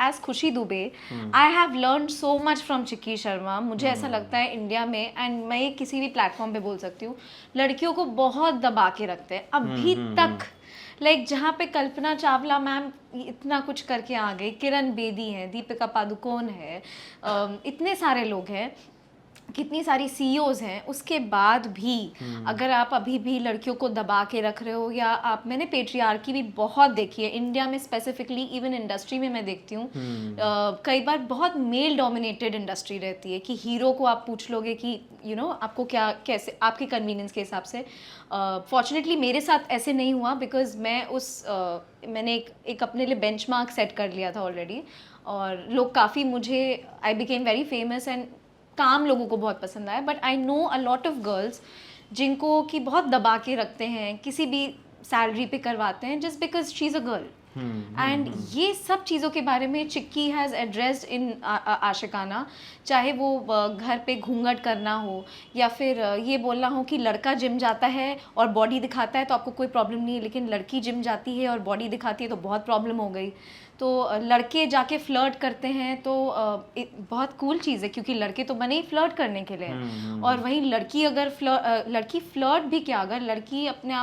As Khushi Dubey, I have learn so much from Chikki Sharma. मुझे ऐसा लगता है इंडिया में, एंड मैं ये किसी भी प्लेटफॉर्म पे बोल सकती हूँ, लड़कियों को बहुत दबा के रखते हैं अभी तक. लाइक जहाँ पे कल्पना चावला मैम इतना कुछ करके आ गई, किरण बेदी है, दीपिका पादुकोण है, इतने सारे लोग हैं, कितनी सारी सीईओज हैं, उसके बाद भी अगर आप अभी भी लड़कियों को दबा के रख रहे हो, या आप, मैंने पेट्रियार्की भी बहुत देखी है इंडिया में स्पेसिफिकली, इवन इंडस्ट्री में मैं देखती हूँ कई बार बहुत मेल डोमिनेटेड इंडस्ट्री रहती है कि हीरो को आप पूछ लोगे कि यू नो आपको क्या, कैसे, आपके कन्वीनियंस के हिसाब से. फॉर्चुनेटली मेरे साथ ऐसे नहीं हुआ, बिकॉज मैं मैंने एक अपने लिए बेंचमार्क सेट कर लिया था ऑलरेडी, और लोग काफ़ी मुझे, I became very famous and काम लोगों को बहुत पसंद आया. But I know a lot of girls जिनको कि बहुत दबा के रखते हैं, किसी भी सैलरी पे करवाते हैं, just because she is a girl. And ये सब चीज़ों के बारे में चिक्की हैज़ एड्रेस्ड इन आशिकाना. चाहे वो घर पे घूंघट करना हो, या फिर ये बोलना हो कि लड़का जिम जाता है और बॉडी दिखाता है तो आपको कोई प्रॉब्लम नहीं है, लेकिन लड़की जिम जाती है और बॉडी दिखाती है तो बहुत प्रॉब्लम हो गई. तो लड़के जाके फ्लर्ट करते हैं तो बहुत कूल चीज़ है, क्योंकि लड़के तो बने ही फ्लर्ट करने के लिए. और वहीं लड़की अगर लड़की फ्लर्ट भी क्या, अगर लड़की अपने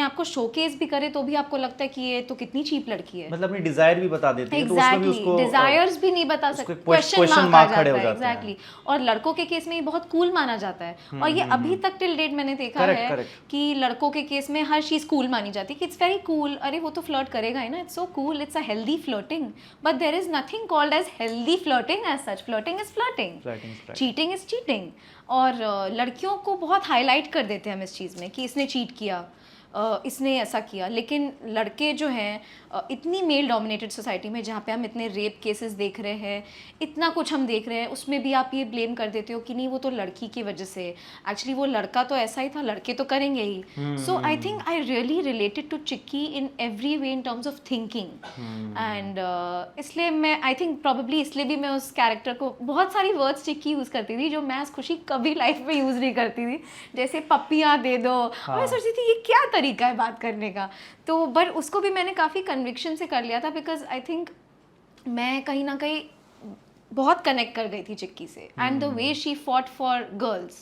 आप को शोकेस भी करे तो भी आपको लगता है कि ये तो कितनी चीप लड़की है. मतलब अपनी डिजायर भी बता देती है, तो उसमें भी उसको डिजायर्स भी नहीं बता सकते, क्वेश्चन मार्क खड़े हो जाते हैं. एग्जैक्टली. और लड़कों के केस में ये बहुत कूल माना जाता है. और ये अभी तक टिल डेट मैंने देखा है कि लड़कों के केस में हर चीज कूल मानी जाती है कि इट्स वेरी कूल, अरे वो तो फ्लर्ट करेगा ही ना, it's so cool, it's a healthy flirting. But there is nothing called as healthy flirting as such. Flirting is flirting, cheating is cheating. और लड़कियों को बहुत हाईलाइट कर देते हैं हम इस चीज़ में कि इसने चीट किया, इसने ऐसा किया. लेकिन लड़के जो हैं इतनी मेल डोमिनेटेड सोसाइटी में, जहाँ पे हम इतने रेप केसेस देख रहे हैं, इतना कुछ हम देख रहे हैं, उसमें भी आप ये ब्लेम कर देते हो कि नहीं वो तो लड़की की वजह से. एक्चुअली वो लड़का तो ऐसा ही था, लड़के तो करेंगे ही. So I think I really related to Chikki in every way in terms of thinking. And इसलिए मैं, आई थिंक प्रॉबेबली इसलिए भी मैं उस कैरेक्टर को, बहुत सारी वर्ड्स चिक्की यूज़ करती थी जो मैं खुशी कभी लाइफ में यूज़ नहीं करती थी, जैसे पप्पियाँ दे दो. मैं सोचती थी ये क्या तरीका है बात करने का. तो बट उसको भी मैंने काफ़ी कन्विक्शन से कर लिया था, बिकॉज आई थिंक मैं कहीं ना कहीं बहुत कनेक्ट कर गई थी चिक्की से, and the way she fought for girls.